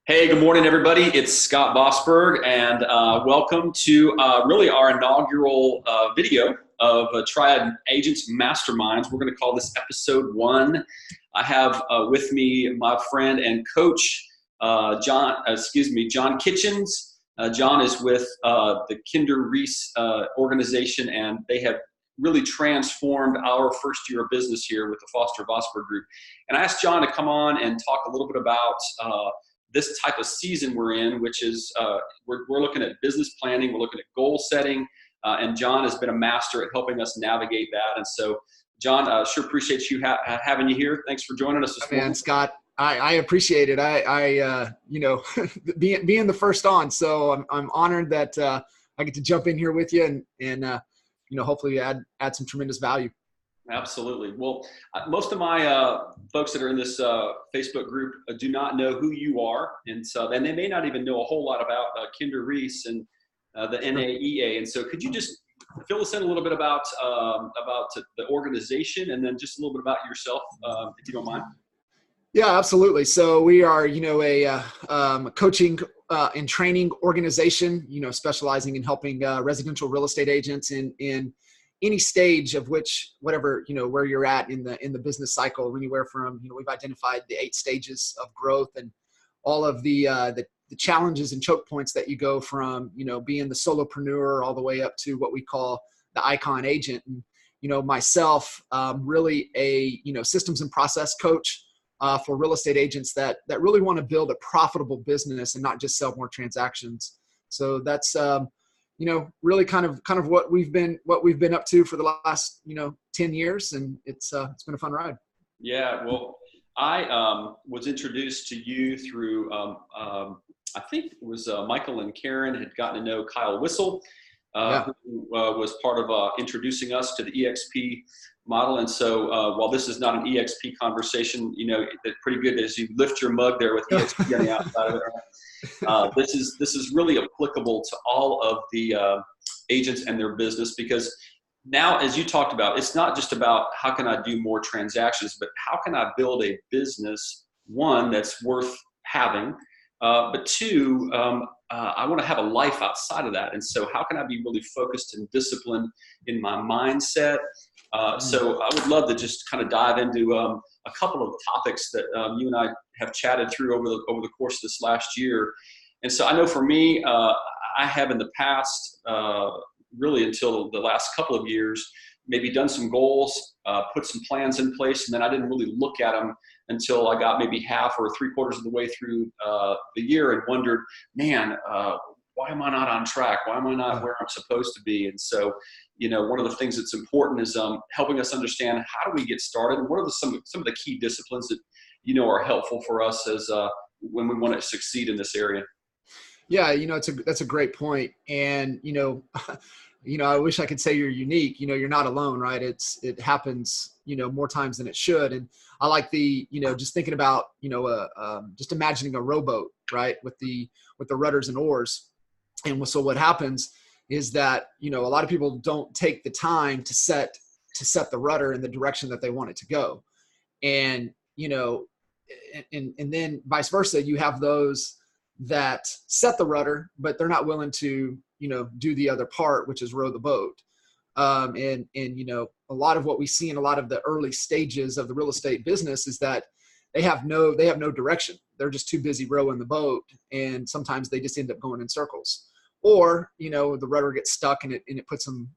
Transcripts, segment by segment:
Hey, good morning, everybody. It's Scott Bosberg, and welcome to really our inaugural video of Triad Agents Masterminds. We're going to call this episode 1. I have with me my friend and coach, John Kitchens. John is with the Kinder Reese organization, and they have really transformed our first year of business here with the Foster Bosberg Group. And I asked John to come on and talk a little bit about this type of season we're in, which is we're looking at business planning, we're looking at goal setting, and John has been a master at helping us navigate that. And so, John, sure appreciate you having you here. Thanks for joining us this morning. Man, Scott, I appreciate it. Being the first on, so I'm honored that I get to jump in here with you and hopefully add some tremendous value. Absolutely. Well, most of my folks that are in this Facebook group do not know who you are, and they may not even know a whole lot about Kinder Reese and the NAEA. And so, could you just fill us in a little bit about the organization, and then just a little bit about yourself, if you don't mind? Yeah, absolutely. So we are, a coaching and training organization, specializing in helping residential real estate agents in any stage of whatever where you're at in the business cycle, anywhere from we've identified the 8 stages of growth and all of the challenges and choke points that you go from being the solopreneur all the way up to what we call the icon agent. And myself, really a systems and process coach for real estate agents that really want to build a profitable business and not just sell more transactions. So that's really kind of what we've been up to for the last 10 years, and it's been a fun ride. Yeah, well, I was introduced to you through I think it was Michael and Karen had gotten to know Kyle Whistle, who was part of introducing us to the EXP model. And so while this is not an EXP conversation, it's pretty good as you lift your mug there with EXP on the outside of it. This is really applicable to all of the agents and their business, because now, as you talked about, it's not just about how can I do more transactions, but how can I build a business, one, that's worth having, but two, I want to have a life outside of that. And so how can I be really focused and disciplined in my mindset? So I would love to just kind of dive into a couple of topics that you and I have chatted through over the course of this last year. And so I know for me, I have in the past, really until the last couple of years, maybe done some goals, put some plans in place, and then I didn't really look at them until I got maybe half or 3/4 of the way through the year and wondered, man, why am I not on track? Why am I not where I'm supposed to be? And so, one of the things that's important is helping us understand how do we get started, and what are some of the key disciplines that are helpful for us as when we want to succeed in this area. Yeah, that's a great point. And I wish I could say you're unique. You're not alone, right? It happens more times than it should. And I like just thinking about just imagining a rowboat, right, with the rudders and oars. And so what happens is that a lot of people don't take the time to set the rudder in the direction that they want it to go. And and then vice versa, you have those that set the rudder, but they're not willing to do the other part, which is row the boat. And a lot of what we see in a lot of the early stages of the real estate business is that they have no direction. They're just too busy rowing the boat, and sometimes they just end up going in circles. Or the rudder gets stuck and it puts them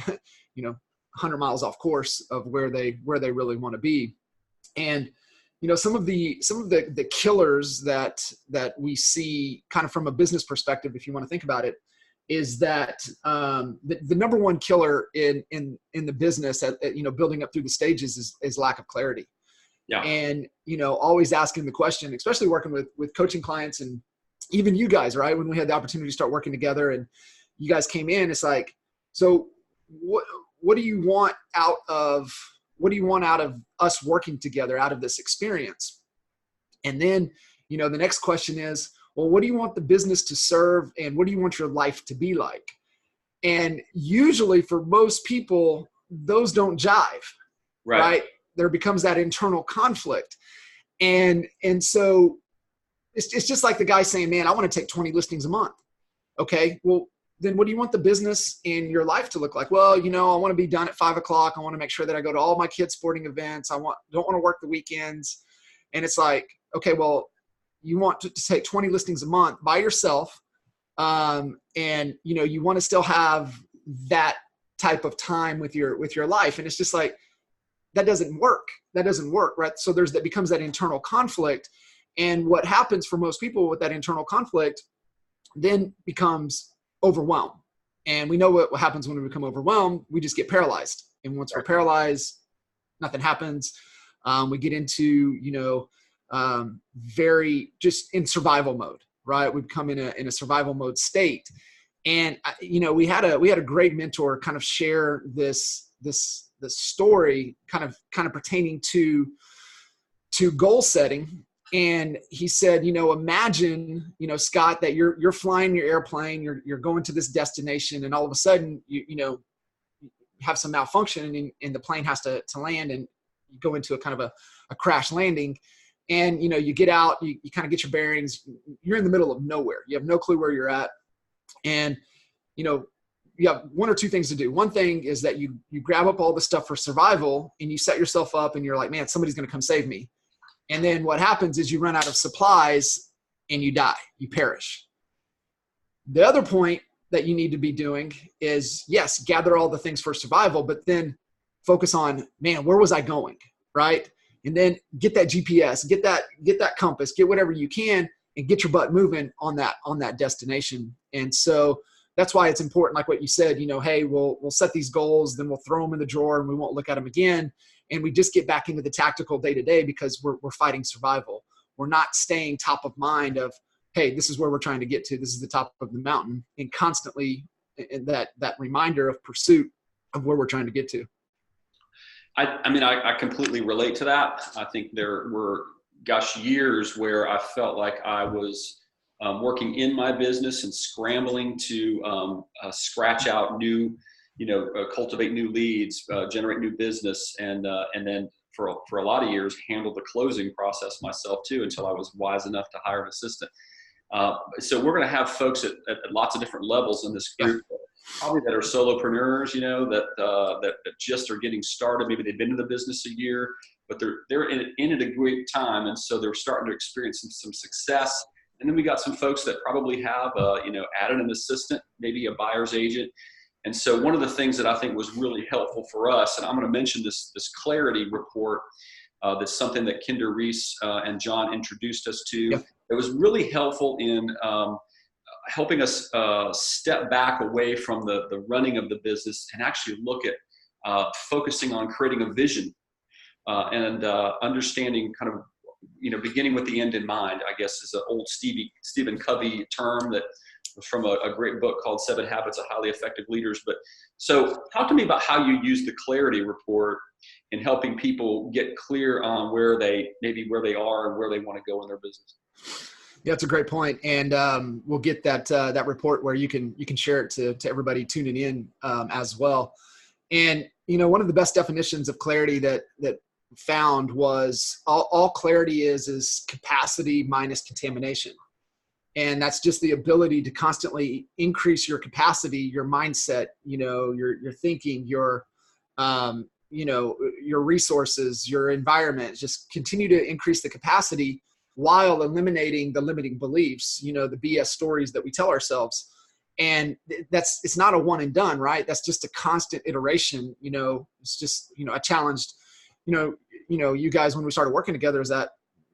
100 miles off course of where they really want to be. And some of the killers that we see kind of from a business perspective, if you want to think about it, is that the number one killer in the business at building up through the stages is lack of clarity. Yeah. And always asking the question, especially working with coaching clients, and even you guys, right? When we had the opportunity to start working together and you guys came in, it's like, so what do you want out of us working together, out of this experience? And then, the next question is, well, what do you want the business to serve, and what do you want your life to be like? And usually for most people, those don't jive, right? There becomes that internal conflict. And so it's just like the guy saying, man, I want to take 20 listings a month. Okay, well, then what do you want the business in your life to look like? Well, I want to be done at 5 o'clock. I want to make sure that I go to all my kids' sporting events. Don't want to work the weekends. And it's like, okay, well, you want to take 20 listings a month by yourself. And you want to still have that type of time with your life. And it's just like, that doesn't work. Right? So that becomes that internal conflict. And what happens for most people with that internal conflict then becomes overwhelm. And we know what happens when we become overwhelmed. We just get paralyzed. And once we're paralyzed, nothing happens. We get into, very just in survival mode, right? We become in a survival mode state. And, we had a great mentor kind of share this story kind of pertaining to goal setting. And he said, imagine, Scott, that you're flying your airplane, you're going to this destination, and all of a sudden, you have some malfunction and the plane has to land, and you go into a kind of a crash landing. And, you get out, you kind of get your bearings, you're in the middle of nowhere. You have no clue where you're at. And, you have one or two things to do. One thing is that you grab up all the stuff for survival and you set yourself up and you're like, man, somebody's going to come save me. And then what happens is you run out of supplies and you die, you perish. The other point that you need to be doing is, yes, gather all the things for survival, but then focus on, man, where was I going, right? And then get that GPS, get that compass, get whatever you can, and get your butt moving on that destination. And so that's why it's important, like what you said, hey, we'll set these goals, then we'll throw them in the drawer and we won't look at them again. And we just get back into the tactical day-to-day because we're fighting survival. We're not staying top of mind of, hey, this is where we're trying to get to. This is the top of the mountain, and constantly that reminder of pursuit of where we're trying to get to. I completely relate to that. I think there were, years where I felt like I was working in my business and scrambling to scratch out new, cultivate new leads, generate new business, and then for a lot of years handle the closing process myself too, until I was wise enough to hire an assistant. So we're going to have folks at lots of different levels in this group, probably that are solopreneurs, that just are getting started. Maybe they've been in the business a year, but they're in it a great time, and so they're starting to experience some success. And then we got some folks that probably have, added an assistant, maybe a buyer's agent. And so one of the things that I think was really helpful for us, and I'm going to mention this clarity report, that's something that Kinder Reese and John introduced us to. Yep. It was really helpful in helping us step back away from the running of the business and actually look at focusing on creating a vision and understanding kind of, beginning with the end in mind, I guess is an old Stephen Covey term that was from a great book called 7 Habits of Highly Effective Leaders. But so talk to me about how you use the clarity report in helping people get clear on where they are and where they want to go in their business. Yeah, that's a great point. And we'll get that report where you can share it to everybody tuning in as well. And, one of the best definitions of clarity that found was all clarity is capacity minus contamination. And that's just the ability to constantly increase your capacity, your mindset, your thinking, your resources, your environment. Just continue to increase the capacity while eliminating the limiting beliefs, the BS stories that we tell ourselves. And it's not a one and done, right? That's just a constant iteration. It's just, I challenged, you guys, when we started working together, is that,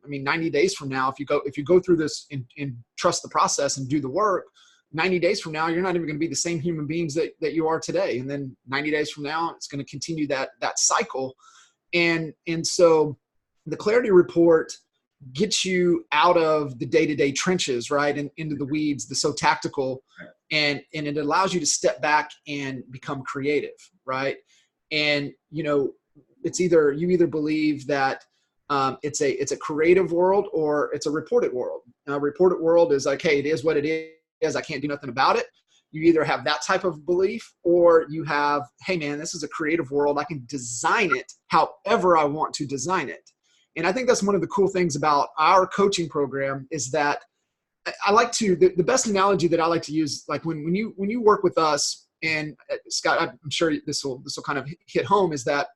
90 days from now, if you go through this and trust the process and do the work, 90 days from now, you're not even going to be the same human beings that you are today. And then 90 days from now, it's going to continue that cycle. And so the clarity report gets you out of the day-to-day trenches, right? And into the weeds, the so tactical, and it allows you to step back and become creative, right? And, it's you either believe that it's a creative world or it's a reported world. Now, a reported world is like, hey, it is what it is. I can't do nothing about it. You either have that type of belief, or you have, hey man, this is a creative world. I can design it however I want to design it. And I think that's one of the cool things about our coaching program is that I like to, the best analogy that I like to use, like when you work with us, and Scott, I'm sure this will kind of hit home, is that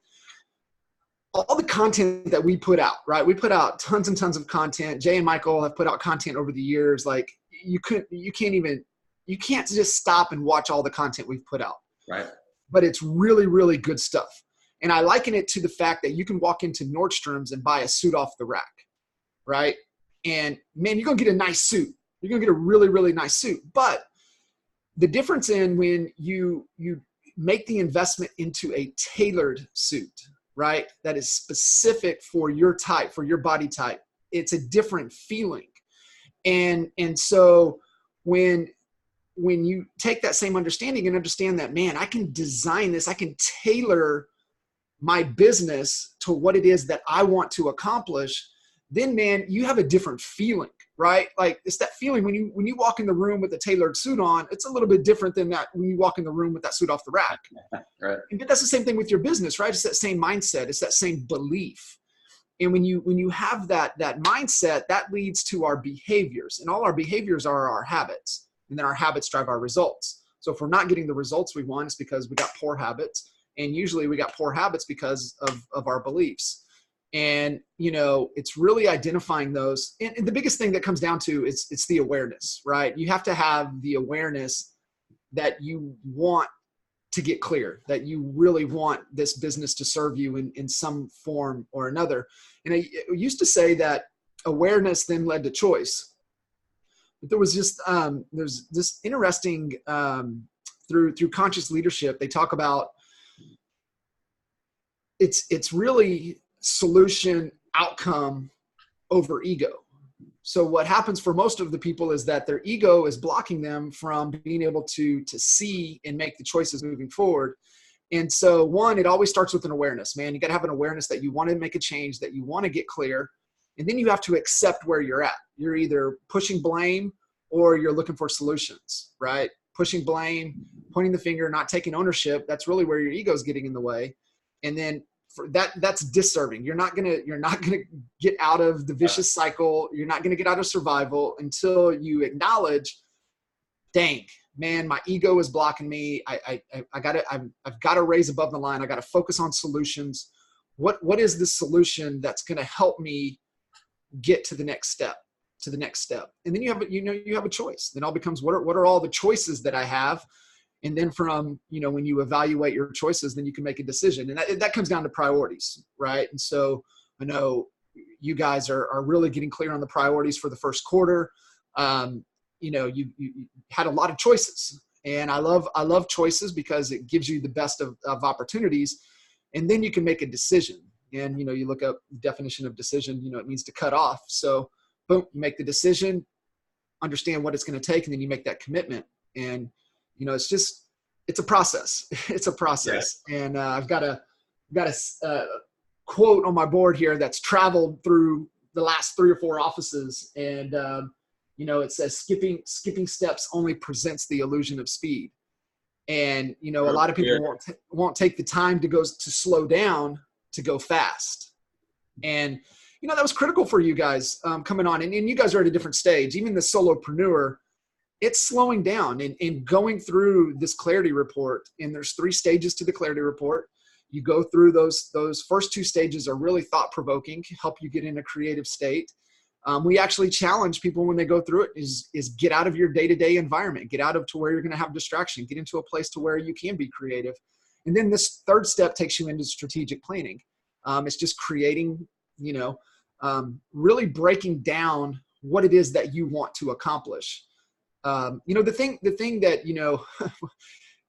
all the content that we put out, right? We put out tons and tons of content. Jay and Michael have put out content over the years. Like you can't just stop and watch all the content we've put out. Right. But it's really, really good stuff. And I liken it to the fact that you can walk into Nordstrom's and buy a suit off the rack, right? And man, you're going to get a nice suit. You're going to get a really, really nice suit. But the difference in when you make the investment into a tailored suit, right, that is specific for your type, for your body type, it's a different feeling. And so when you take that same understanding and understand that, man, I can design this, I can tailor my business to what it is that I want to accomplish, then man, you have a different feeling, right? Like it's that feeling when you walk in the room with a tailored suit on, it's a little bit different than that when you walk in the room with that suit off the rack. Right. And that's the same thing with your business, right? It's that same mindset. It's that same belief. And when you have that mindset, that leads to our behaviors, and all our behaviors are our habits, and then our habits drive our results. So if we're not getting the results we want, it's because we got poor habits. And usually we got poor habits because of our beliefs. And, it's really identifying those. And the biggest thing that comes down to it's the awareness, right? You have to have the awareness that you want to get clear, that you really want this business to serve you in some form or another. And I used to say that awareness then led to choice. But there was just, there's this interesting, through conscious leadership, they talk about it's really solution outcome over ego. So what happens for most of the people is that their ego is blocking them from being able to see and make the choices moving forward. And so one, it always starts with an awareness, man. You got to have an awareness that you want to make a change, that you want to get clear. And then you have to accept where you're at. You're either pushing blame or you're looking for solutions, right? Pushing blame, pointing the finger, not taking ownership. That's really where your ego is getting in the way. And then that's disserving. You're not gonna get out of the vicious cycle. You're not gonna get out of survival until you acknowledge, dang, man, my ego is blocking me. I've got to raise above the line. I got to focus on solutions. What is the solution that's gonna help me get to the next step? And then you have a choice. Then all becomes what are all the choices that I have? And then from, when you evaluate your choices, then you can make a decision. And that comes down to priorities, right? And so I know you guys are really getting clear on the priorities for the first quarter. You had a lot of choices, and I love choices because it gives you the best of opportunities. And then you can make a decision. And, you look up the definition of decision, it means to cut off. So boom, you make the decision, understand what it's going to take, and then you make that commitment. And it's a process. It's a process. Yeah. And I've got a quote on my board here that's traveled through the last 3 or 4 offices. And, it says skipping steps only presents the illusion of speed. And, a lot of people won't take the time to slow down to go fast. And, that was critical for you guys coming on. And you guys are at a different stage. Even the solopreneur, it's slowing down and going through this clarity report. And there's 3 stages to the clarity report. You go through those first 2 stages are really thought-provoking, help you get in a creative state. We actually challenge people when they go through it is get out of your day-to-day environment, get out of to where you're going to have distraction, get into a place to where you can be creative. And then this 3rd step takes you into strategic planning. It's just creating, really breaking down what it is that you want to accomplish. The thing that,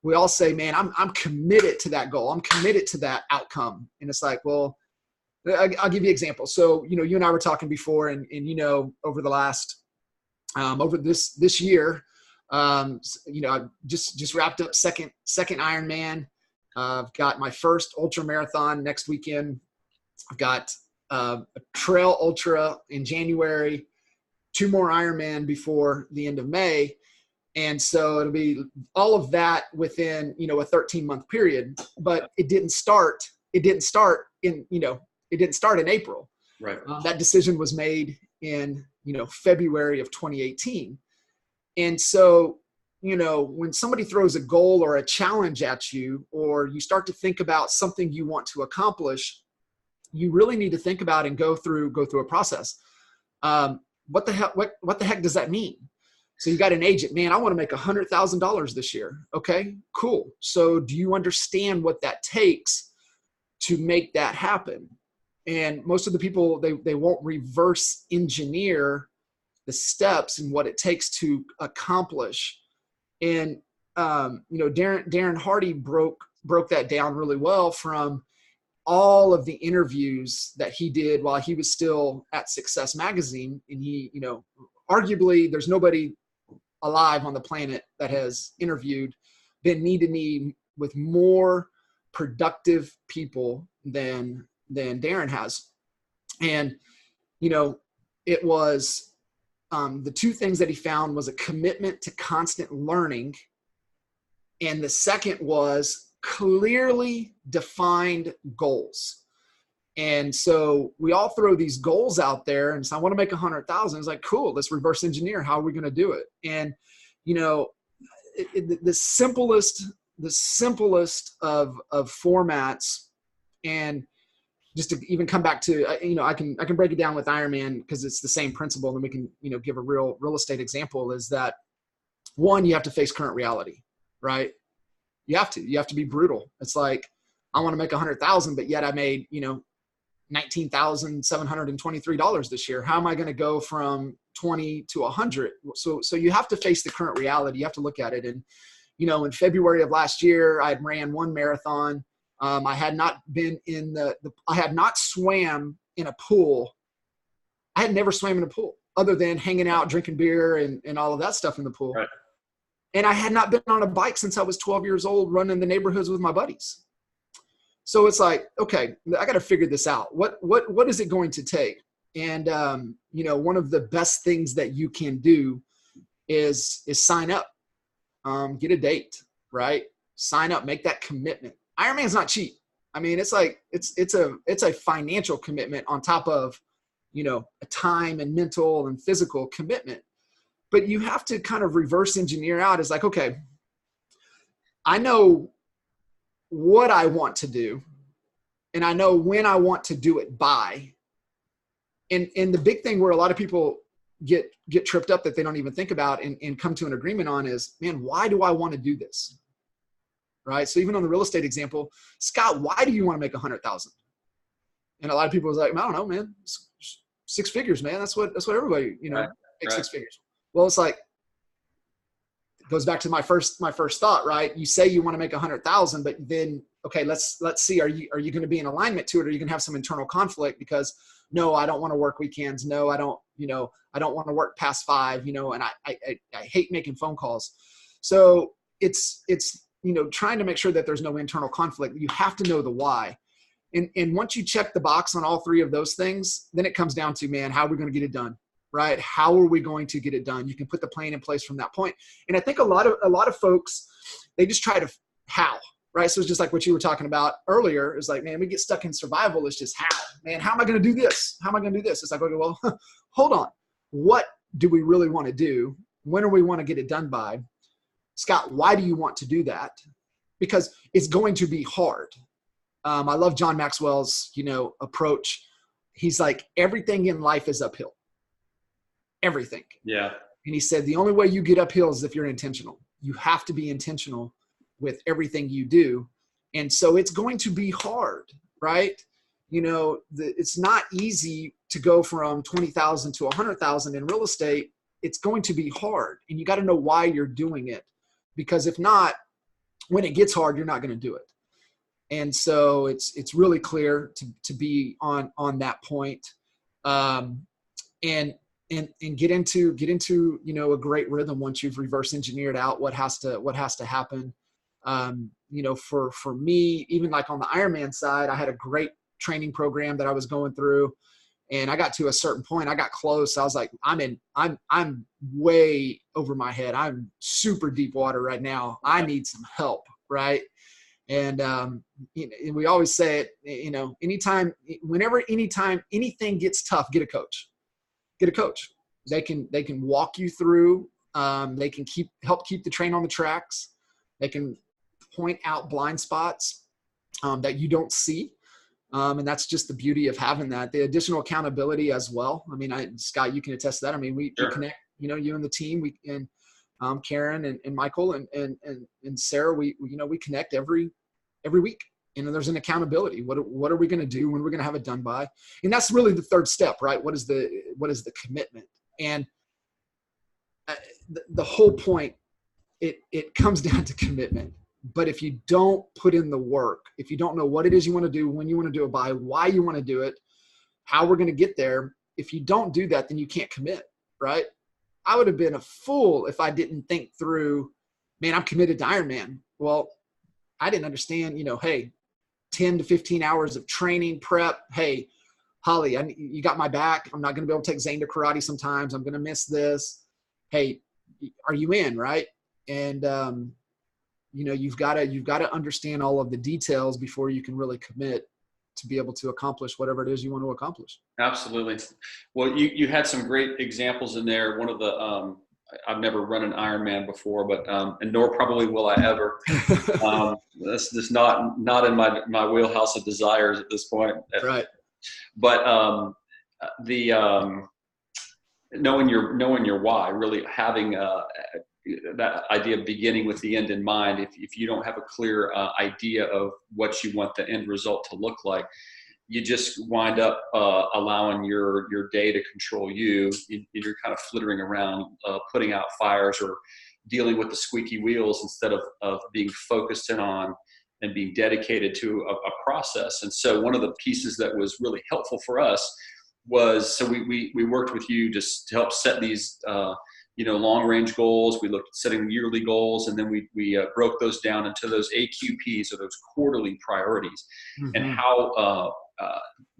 we all say, man, I'm committed to that goal. I'm committed to that outcome. And it's like, well, I'll give you an example. So, you and I were talking before and over the last, over this year, I just wrapped up second Ironman. I've got my first ultra marathon next weekend. I've got a trail ultra in January, 2 more Ironman before the end of May. And so it'll be all of that within, a 13-month period, but it didn't start in April. Right. That decision was made in, February of 2018. And so, when somebody throws a goal or a challenge at you, or you start to think about something you want to accomplish, you really need to think about and go through a process. What the heck does that mean? So you got an agent, man, I want to make $100,000 this year. Okay, cool. So do you understand what that takes to make that happen? And most of the people, they won't reverse engineer the steps and what it takes to accomplish. And, Darren Hardy broke that down really well from all of the interviews that he did while he was still at Success Magazine. And he, arguably there's nobody alive on the planet that has been knee to knee with more productive people than Darren has. And, it was the two things that he found was a commitment to constant learning. And the second was clearly defined goals. And so we all throw these goals out there and so I want to make 100,000. It's like, cool, let's reverse engineer. How are we going to do it? And, the simplest of formats. And just to even come back to, I can break it down with Ironman because it's the same principle. And we can, give a real estate example is that one, you have to face current reality, right? You have to be brutal. It's like, I want to make 100,000, but yet I made, $19,723 this year. How am I going to go from 20 to 100? So you have to face the current reality. You have to look at it. And, in February of last year, I had ran one marathon. I had not been in I had not swam in a pool. I had never swam in a pool other than hanging out, drinking beer and all of that stuff in the pool. Right. And I had not been on a bike since I was 12 years old, running the neighborhoods with my buddies. So it's like, okay, I got to figure this out. What is it going to take? And, one of the best things that you can do is sign up, get a date, right? Sign up, make that commitment. Ironman's not cheap. I mean, it's like, it's a financial commitment on top of, a time and mental and physical commitment. But you have to kind of reverse engineer out. It's like, okay, I know what I want to do and I know when I want to do it by. And the big thing where a lot of people get tripped up that they don't even think about and come to an agreement on is, man, why do I want to do this? Right? So even on the real estate example, Scott, why do you want to make 100,000? And a lot of people was like, I don't know, man, six figures, man. That's what everybody, makes 6 figures. Well, it's like, it goes back to my first thought, right? You say you want to make 100,000, but then, okay, let's see, are you going to be in alignment to it? Or are you going to have some internal conflict because no, I don't want to work weekends. No, I don't want to work past 5, and I hate making phone calls. So it's, trying to make sure that there's no internal conflict. You have to know the why. And once you check the box on all 3 of those things, then it comes down to, man, how are we going to get it done? Right? How are we going to get it done? You can put the plan in place from that point. And I think a lot of folks, they just try to how, right? So it's just like what you were talking about earlier. It's like, man, we get stuck in survival. It's just how, man, how am I going to do this? How am I going to do this? It's like, okay, well, hold on. What do we really want to do? When do we want to get it done by? Scott, why do you want to do that? Because it's going to be hard. I love John Maxwell's, approach. He's like, everything in life is uphill. Everything. Yeah. And he said, the only way you get uphill is if you're intentional. You have to be intentional with everything you do. And so it's going to be hard, right? It's not easy to go from 20,000 to 100,000 in real estate. It's going to be hard. And you got to know why you're doing it. Because if not, when it gets hard, you're not going to do it. And so it's really clear to be on that point. And get into a great rhythm once you've reverse engineered out what has to happen. For me, even like on the Ironman side, I had a great training program that I was going through, and I got to a certain point. I got close. I was like, I'm way over my head. I'm super deep water right now. I need some help, right? And we always say it, anytime anything gets tough, get a coach. Get a coach. They can walk you through. They can help keep the train on the tracks. They can point out blind spots that you don't see. And that's just the beauty of having that. The additional accountability as well. I mean, Scott, you can attest to that. I mean, we connect, you and the team, and Karen and Michael and Sarah, we connect every week. And there's an accountability. What are we going to do? When we're going to have it done by? And that's really the third step, right? What is the commitment? And the whole point, it comes down to commitment. But if you don't put in the work, if you don't know what it is you want to do, when you want to do it by, why you want to do it, how we're going to get there, if you don't do that, then you can't commit, right? I would have been a fool if I didn't think through, man, I'm committed to Ironman. Well, I didn't understand, hey, 10 to 15 hours of training prep. Hey, Holly, you got my back. I'm not going to be able to take Zane to karate sometimes. I'm going to miss this. Hey, are you in, right? And, you've got to understand all of the details before you can really commit to be able to accomplish whatever it is you want to accomplish. Absolutely. Well, you had some great examples in there. One of the, I've never run an Ironman before, but, and nor probably will I ever. That's just not in my wheelhouse of desires at this point. Right. But, knowing your why, really having, that idea of beginning with the end in mind. If you don't have a clear idea of what you want the end result to look like, you just wind up allowing your day to control you. You're kind of flittering around, putting out fires or dealing with the squeaky wheels instead of being focused in on and being dedicated to a process. And so one of the pieces that was really helpful for us was, so we worked with you just to help set these long range goals. We looked at setting yearly goals, and then we broke those down into those AQPs, or those quarterly priorities, and how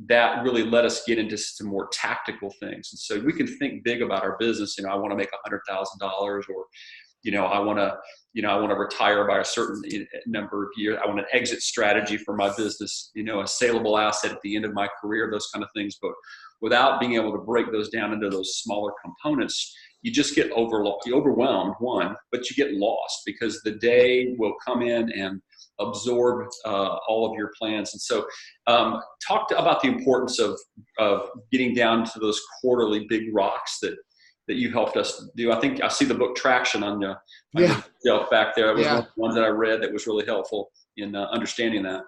that really let us get into some more tactical things. And so we can think big about our business. I want to make $100,000, or I want to retire by a certain number of years. I want an exit strategy for my business, a saleable asset at the end of my career, those kind of things. But without being able to break those down into those smaller components, you just get overwhelmed, but you get lost because the day will come in and absorb all of your plans. And so talk about the importance of getting down to those quarterly big rocks that you helped us do. I think I see the book Traction on your shelf back there. It was one of the ones that I read that was really helpful in understanding that.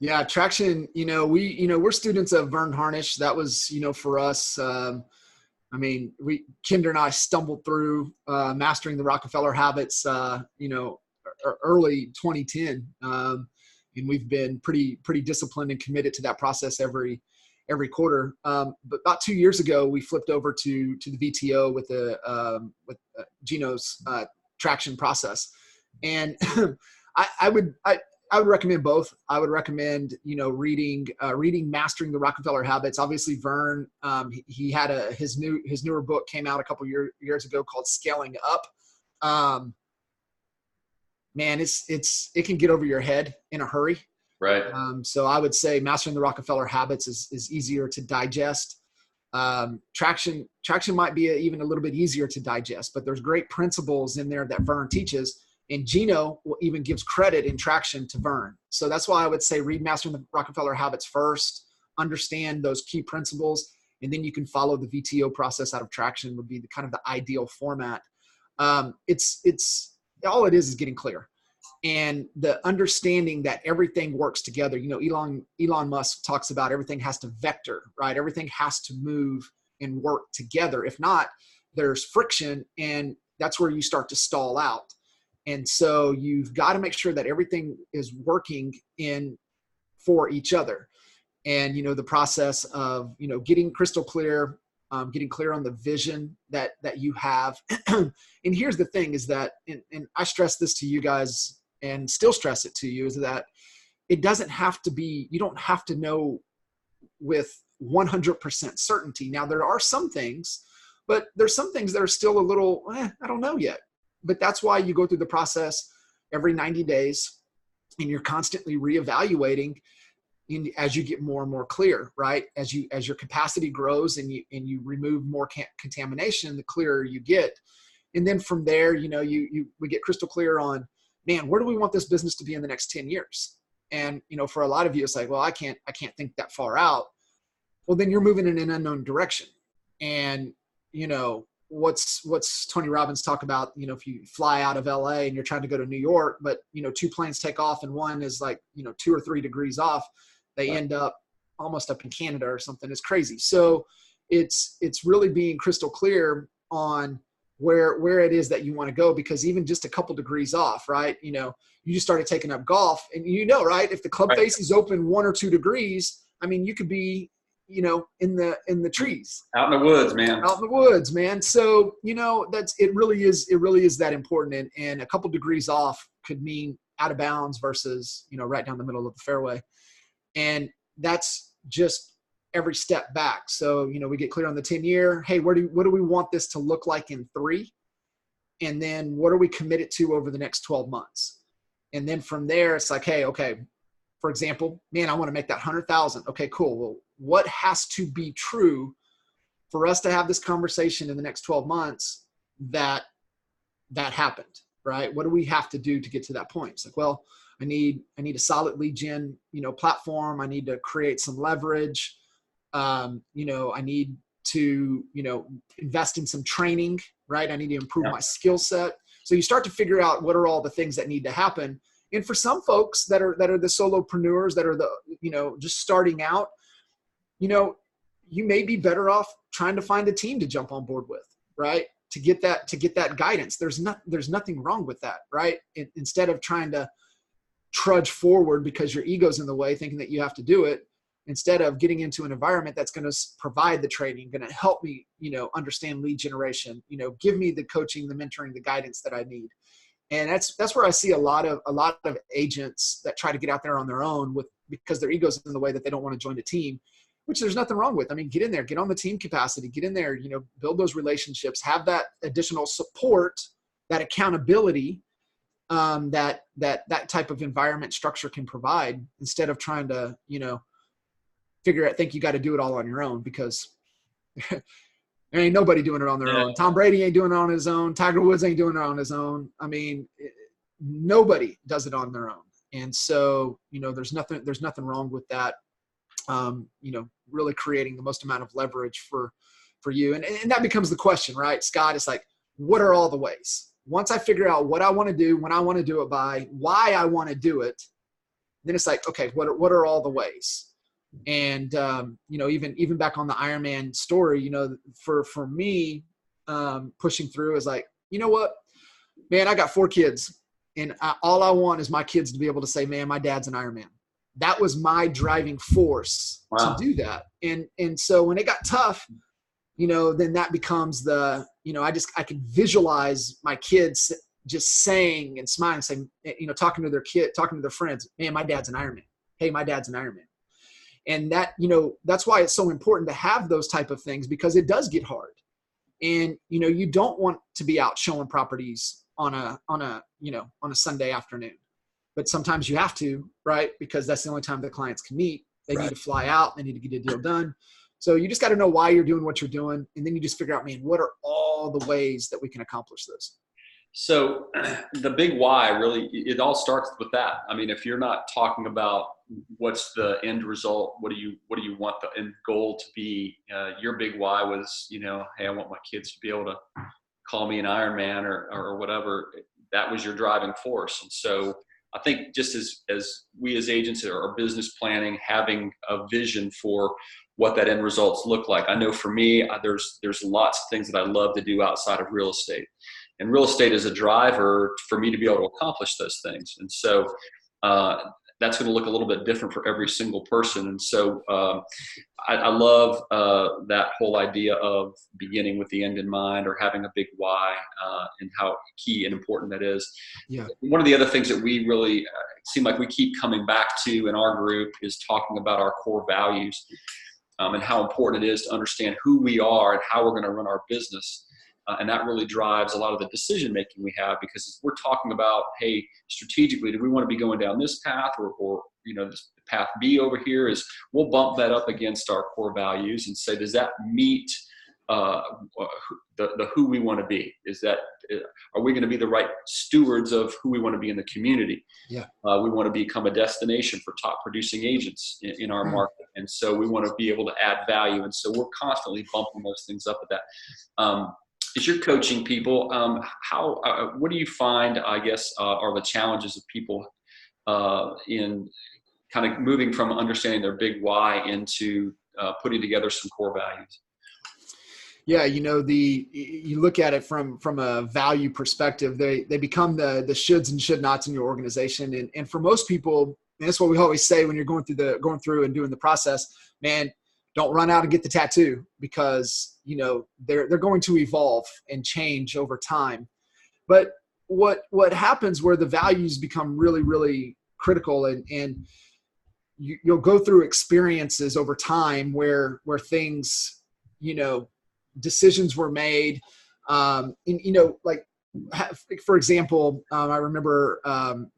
Yeah, Traction, we're students of Vern Harnish. That was, for us, Kinder and I stumbled through mastering the Rockefeller habits, early 2010. And we've been pretty disciplined and committed to that process every quarter. But about 2 years ago, we flipped over to the VTO with Gino's Traction process. And I would recommend both. I would recommend, reading Mastering the Rockefeller Habits. Obviously, Vern, he had his newer book came out a couple years ago called Scaling Up. Man, it can get over your head in a hurry. Right. So I would say Mastering the Rockefeller Habits is easier to digest. Traction might be even a little bit easier to digest, but there's great principles in there that Vern teaches. And Gino even gives credit in Traction to Vern. So that's why I would say read Mastering the Rockefeller Habits first, understand those key principles, and then you can follow the VTO process out of Traction would be the kind of the ideal format. It's all it is getting clear. And the understanding that everything works together. Elon Musk talks about everything has to vector, right? Everything has to move and work together. If not, there's friction, and that's where you start to stall out. And so you've got to make sure that everything is working for each other. And, the process of, getting crystal clear, getting clear on the vision that you have. And here's the thing is that, and I stress this to you guys and still stress it to you, is that it doesn't have to be, you don't have to know with 100% certainty. Now, there are some things, but there's some things that are still a little, I don't know yet. But that's why you go through the process every 90 days. and you're constantly reevaluating as you get more and more clear, right? As your capacity grows and you remove more contamination, the clearer you get. And then from there, we get crystal clear on, man, where do we want this business to be in the next 10 years? And, for a lot of you, it's like, well, I can't think that far out. Well, then you're moving in an unknown direction. And, what's Tony Robbins talk about, if you fly out of LA and you're trying to go to New York, but, 2 planes take off and one is like, 2 or 3 degrees off, they end up almost up in Canada or something. It's crazy. So it's really being crystal clear on where it is that you want to go, because even just a couple degrees off, right? You just started taking up golf and right? If the club face is open 1 or 2 degrees, I mean, you could be, in the trees. Out in the woods, man. Out in the woods, man. So, it really is that important. And a couple degrees off could mean out of bounds versus, right down the middle of the fairway. And that's just every step back. So, we get clear on the 10-year. Hey, what do we want this to look like in 3? And then what are we committed to over the next 12 months? And then from there, it's like, hey, okay, for example, man, I want to make that 100,000. Okay, cool. Well, what has to be true for us to have this conversation in the next 12 months that happened, right? What do we have to do to get to that point? It's like, well, I need a solid lead gen, platform. I need to create some leverage. I need to, invest in some training, right? I need to improve my skill set. So you start to figure out what are all the things that need to happen. And for some folks that are the solopreneurs, that are the, just starting out, you may be better off trying to find a team to jump on board with, right? To get that guidance. There's nothing wrong with that, right? Instead of trying to trudge forward because your ego's in the way, thinking that you have to do it, instead of getting into an environment that's going to provide the training, going to help me, understand lead generation, give me the coaching, the mentoring, the guidance that I need. And that's where I see a lot of agents that try to get out there on their own because their ego's in the way, that they don't want to join a team, which there's nothing wrong with. I mean, get in there, get on the team capacity, get in there, build those relationships, have that additional support, that accountability, that type of environment structure can provide, instead of trying to, think you got to do it all on your own, because there ain't nobody doing it on their own. Tom Brady ain't doing it on his own. Tiger Woods ain't doing it on his own. I mean, nobody does it on their own. And so, there's nothing wrong with that. Really creating the most amount of leverage for you. And that becomes the question, right, Scott? It's like, what are all the ways? Once I figure out what I want to do, when I want to do it by, why I want to do it, then it's like, okay, what are all the ways? And, even back on the Ironman story, for me, pushing through is like, you know what, man, I got 4 kids, and all I want is my kids to be able to say, man, my dad's an Ironman. That was my driving force to do that. And so when it got tough, then that becomes the, I can visualize my kids just saying and smiling, saying, talking to their friends, man, my dad's an Ironman. Hey, my dad's an Ironman. And that, that's why it's so important to have those type of things, because it does get hard. And, you don't want to be out showing properties on a Sunday afternoon, but sometimes you have to, right? Because that's the only time the clients can meet. They need to fly out. They need to get a deal done. So you just got to know why you're doing what you're doing. And then you just figure out, man, what are all the ways that we can accomplish this? So the big why, really, it all starts with that. I mean, if you're not talking about what's the end result, what do you want the end goal to be? Your big why was, hey, I want my kids to be able to call me an Ironman or whatever. That was your driving force. And so I think just as we as agents are business planning, having a vision for what that end results look like. I know for me, there's lots of things that I love to do outside of real estate. And real estate is a driver for me to be able to accomplish those things. And so that's going to look a little bit different for every single person. And so I love that whole idea of beginning with the end in mind, or having a big why, and how key and important that is. Yeah. One of the other things that we really seem like we keep coming back to in our group is talking about our core values, and how important it is to understand who we are and how we're going to run our business. And that really drives a lot of the decision making we have, because we're talking about, hey, strategically, do we want to be going down this path, or this path B over here? Is we'll bump that up against our core values and say, does that meet the who we want to be? Are we going to be the right stewards of who we want to be in the community? Yeah. We want to become a destination for top producing agents in our market. And so we want to be able to add value. And so we're constantly bumping those things up at that. As you're coaching people, what do you find, I guess, are the challenges of people in kind of moving from understanding their big why into putting together some core values? Yeah, you look at it from a value perspective, they become the shoulds and should nots in your organization. And for most people, and that's what we always say when you're going through and doing the process, man, don't run out and get the tattoo, because they're going to evolve and change over time. But what happens where the values become really, really critical, and you'll go through experiences over time where things, decisions were made, like, for example, I remember an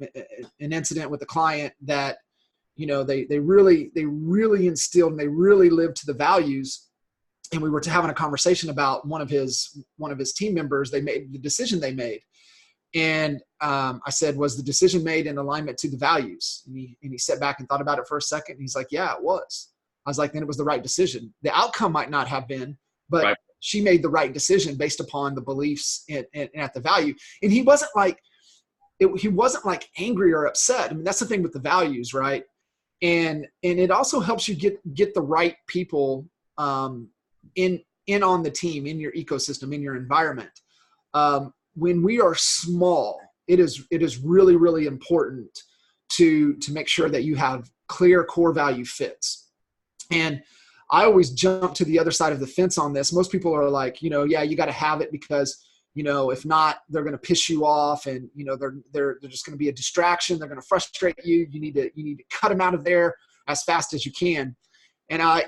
incident with a client that, they really instilled and they really lived to the values. And we were having a conversation about one of his team members. They made the decision they made. And I said, was the decision made in alignment to the values? And he sat back and thought about it for a second. And he's like, yeah, it was. I was like, then it was the right decision. The outcome might not have been, but right. She made the right decision based upon the beliefs and at the value. And he wasn't like angry or upset. I mean, that's the thing with the values, right? And it also helps you get the right people in on the team, in your ecosystem, in your environment. When we are small, it is really, really important to make sure that you have clear core value fits. And I always jump to the other side of the fence on this. Most people are like, yeah, you got to have it, because, if not, they're going to piss you off, and, they're just going to be a distraction. They're going to frustrate you. You need to cut them out of there as fast as you can. And I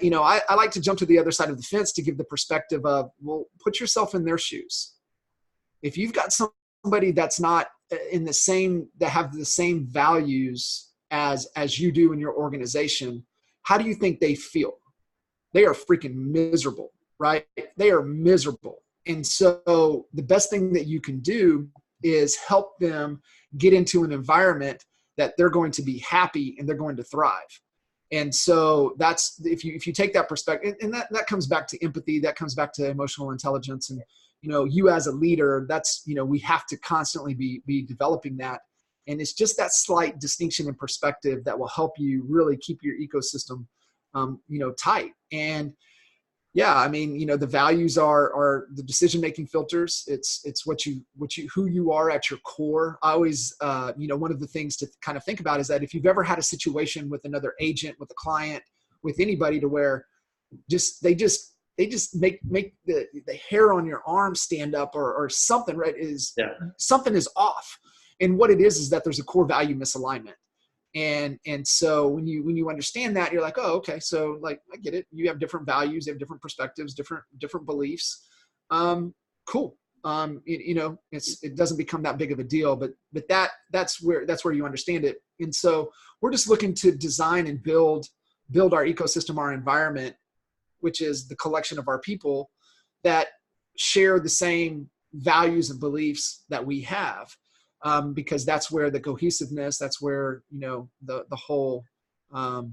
like to jump to the other side of the fence to give the perspective of, well, put yourself in their shoes. If you've got somebody that's not that have the same values as you do in your organization, how do you think they feel? They are freaking miserable, right? They are miserable. And so the best thing that you can do is help them get into an environment that they're going to be happy and they're going to thrive. And so that's, if you take that perspective, and that comes back to empathy, that comes back to emotional intelligence. And, you as a leader, that's, we have to constantly be developing that. And it's just that slight distinction in perspective that will help you really keep your ecosystem tight. And yeah, I mean, the values are the decision-making filters. It's who you are at your core. I always, one of the things to kind of think about is that if you've ever had a situation with another agent, with a client, with anybody, to where they just make the hair on your arm stand up or something, right? Something is off. And what it is that there's a core value misalignment. And so when you understand that, you're like, oh, okay. So like, I get it. You have different values, you have different perspectives, different beliefs. Cool. It doesn't become that big of a deal, but that's where you understand it. And so we're just looking to design and build our ecosystem, our environment, which is the collection of our people that share the same values and beliefs that we have. Because that's where the cohesiveness, that's where, the whole, I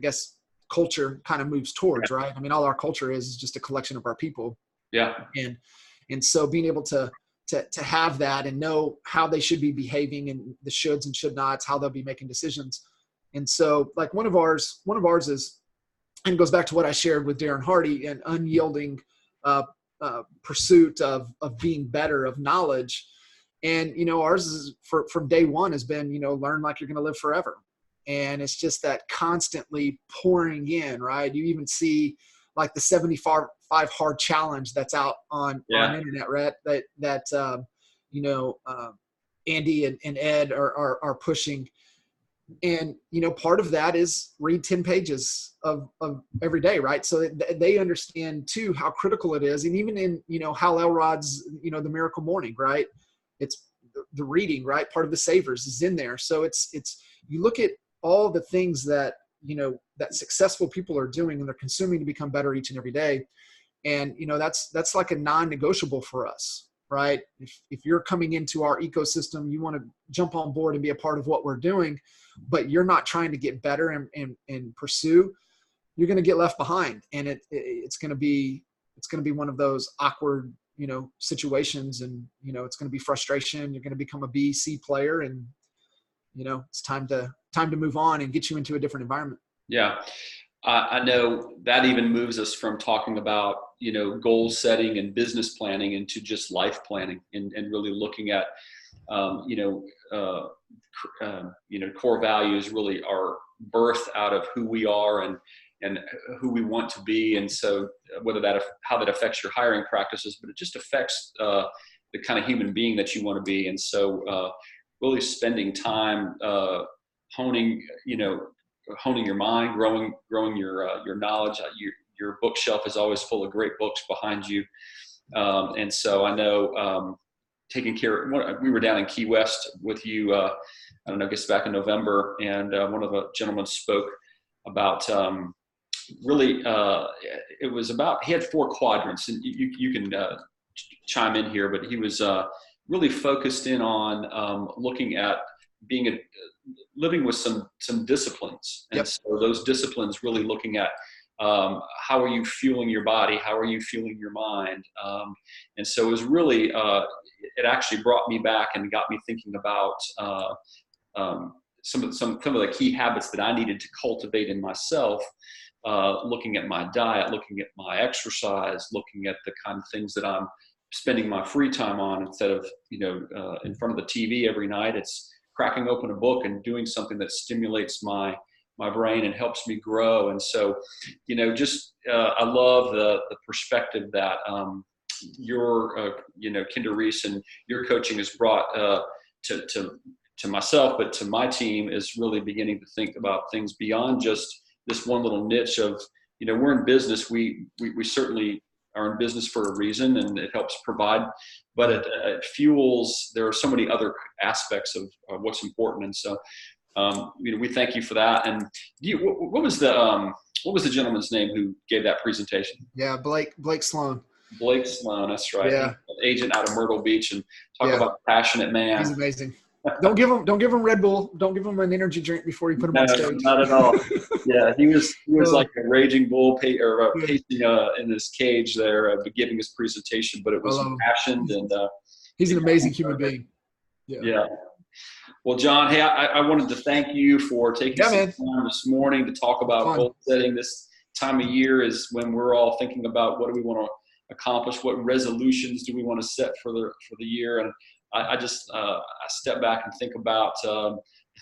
guess culture kind of moves towards, right? I mean, all our culture is just a collection of our people. Yeah. And so being able to have that and know how they should be behaving, and the shoulds and should nots, how they'll be making decisions. And so like one of ours is, and goes back to what I shared with Darren Hardy, an unyielding pursuit of being better, of knowledge. And, ours is from day one has been, learn like you're going to live forever. And it's just that constantly pouring in, right? You even see like the 75 hard challenge that's out on internet, right? That Andy and Ed are pushing. And, part of that is read 10 pages of every day, right? So they understand too how critical it is. And even in, Hal Elrod's, The Miracle Morning, right? It's the reading, right? Part of the savers is in there. So it's, you look at all the things that, that successful people are doing and they're consuming to become better each and every day. And, that's like a non-negotiable for us, right? If you're coming into our ecosystem, you want to jump on board and be a part of what we're doing, but you're not trying to get better and pursue, you're going to get left behind. And it's going to be one of those awkward, situations, and, it's going to be frustration. You're going to become a B, C player, and, it's time to move on and get you into a different environment. Yeah. I know that even moves us from talking about, goal setting and business planning into just life planning, and really looking at, core values really are birthed out of who we are and who we want to be. And so how that affects your hiring practices, but it just affects the kind of human being that you want to be. And so really spending time honing your mind, growing your knowledge. Your bookshelf is always full of great books behind you. And so I know taking care of, we were down in Key West with you, I don't know, I guess back in November, and one of the gentlemen spoke about really, it was about, he had 4 quadrants, and you can chime in here, but he was really focused in on looking at living with some disciplines. And so those disciplines really looking at how are you fueling your body? How are you fueling your mind? And so it was really, it actually brought me back and got me thinking about some of the key habits that I needed to cultivate in myself, looking at my diet, looking at my exercise, looking at the kind of things that I'm spending my free time on, instead of, in front of the TV every night. It's cracking open a book and doing something that stimulates my brain and helps me grow. And so, I love the perspective that your, Kinder Reese and your coaching has brought to myself, but to my team, is really beginning to think about things beyond just this one little niche of, we're in business. We certainly are in business for a reason, and it helps provide, but it fuels, there are so many other aspects of what's important. And so, we thank you for that. And what was the gentleman's name who gave that presentation? Yeah. Blake Sloan. Blake Sloan. That's right. Yeah. An agent out of Myrtle Beach, and talk about a passionate man. He's amazing. Don't give him Red Bull. Don't give him an energy drink before you put him on stage. Not at all. Yeah, he was like a raging bull, pacing in his cage there, giving his presentation. But it was impassioned, and he's an amazing human being. Yeah. Well, John, hey, I wanted to thank you for taking some time this morning to talk about goal setting. This time of year is when we're all thinking about what do we want to accomplish, what resolutions do we want to set for the year, and I just I step back and think about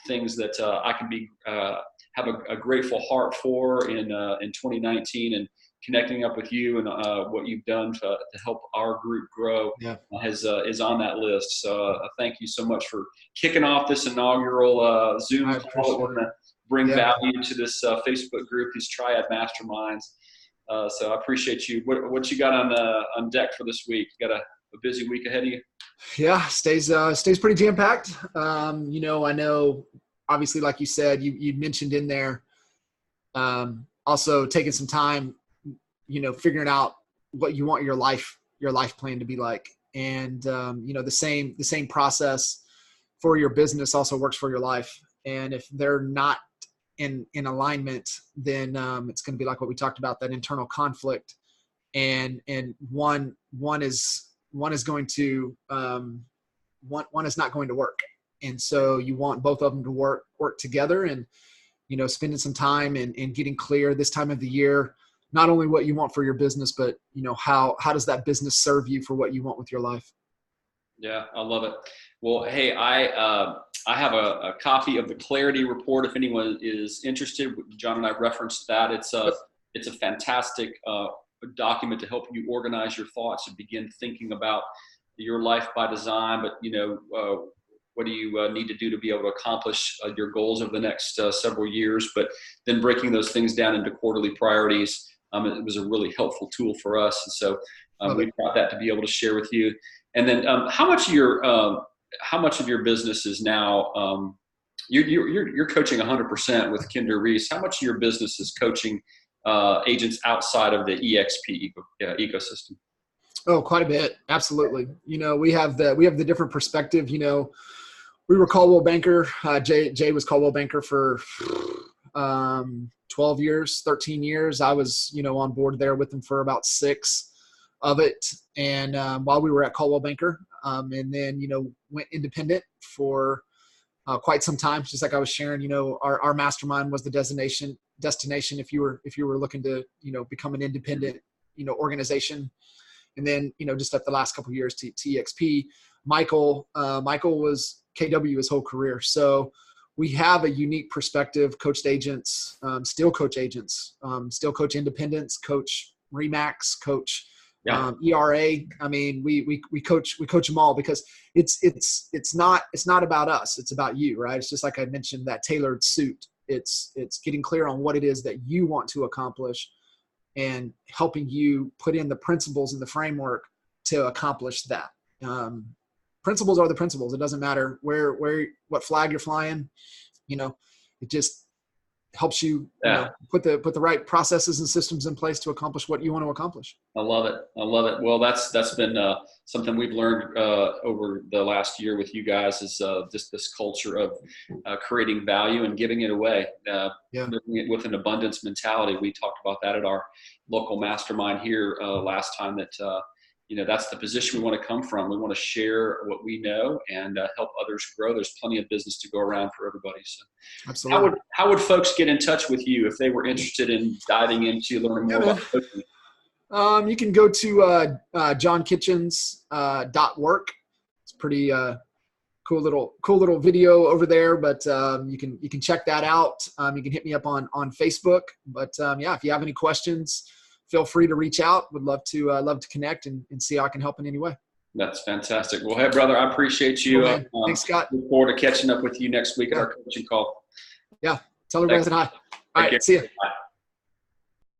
things that I can have a grateful heart for in 2019, and connecting up with you and what you've done to help our group grow is on that list. So thank you so much for kicking off this inaugural Zoom call. We're going to bring value to this Facebook group, these Triad Masterminds. So I appreciate you. What you got on deck for this week? You got a busy week ahead of you? Yeah, stays pretty jam packed. I know, obviously, like you said, you mentioned in there, also taking some time, figuring out what you want your life plan to be like. And, the same process for your business also works for your life. And if they're not in alignment, then it's going to be like what we talked about, that internal conflict. And one is going to one is not going to work. And so you want both of them to work together, and spending some time and getting clear this time of the year, not only what you want for your business, but how does that business serve you for what you want with your life. Yeah, I love it. Well, hey, I have a copy of the Clarity Report if anyone is interested. John and I referenced that. It's a fantastic document to help you organize your thoughts and begin thinking about your life by design. But what do you need to do to be able to accomplish your goals over the next several years, but then breaking those things down into quarterly priorities. It was a really helpful tool for us. And so we've got that to be able to share with you. And then how much of your business is now, you're coaching 100% with Kinder Reese. How much of your business is coaching agents outside of the EXP ecosystem? Oh, quite a bit. Absolutely. We have the different perspective. We were Caldwell Banker. Jay was Caldwell Banker for 12 years, 13 years. I was, on board there with them for about 6 of it. And while we were at Caldwell Banker, and then, went independent for quite some time. Just like I was sharing, our mastermind was the destination if you were looking to, become an independent, organization. And then, just at the last couple of years to EXP, Michael was KW his whole career. So we have a unique perspective, coached agents, still coach agents, still coach independents, coach Remax, coach ERA. I mean, we coach them all because it's not about us. It's about you, right? It's just like I mentioned, that tailored suit. It's getting clear on what it is that you want to accomplish and helping you put in the principles and the framework to accomplish that. Principles are the principles. It doesn't matter what flag you're flying, it just helps you, put the right processes and systems in place to accomplish what you want to accomplish. I love it. Well, that's been something we've learned over the last year with you guys is just this culture of creating value and giving it away, living it with an abundance mentality. We talked about that at our local mastermind here last time that, that's the position we want to come from. We want to share what we know and help others grow. There's plenty of business to go around for everybody. So absolutely. How would folks get in touch with you if they were interested in diving into learning more about coaching? You can go to johnkitchens.work. It's pretty cool little video over there, but you can check that out. You can hit me up on Facebook. But if you have any questions, feel free to reach out. Would love to connect and see how I can help in any way. That's fantastic. Well, hey, brother, I appreciate you. Thanks, Scott. Look forward to catching up with you next week at our coaching call. Yeah. Tell everybody I said hi. All right. See you. Bye.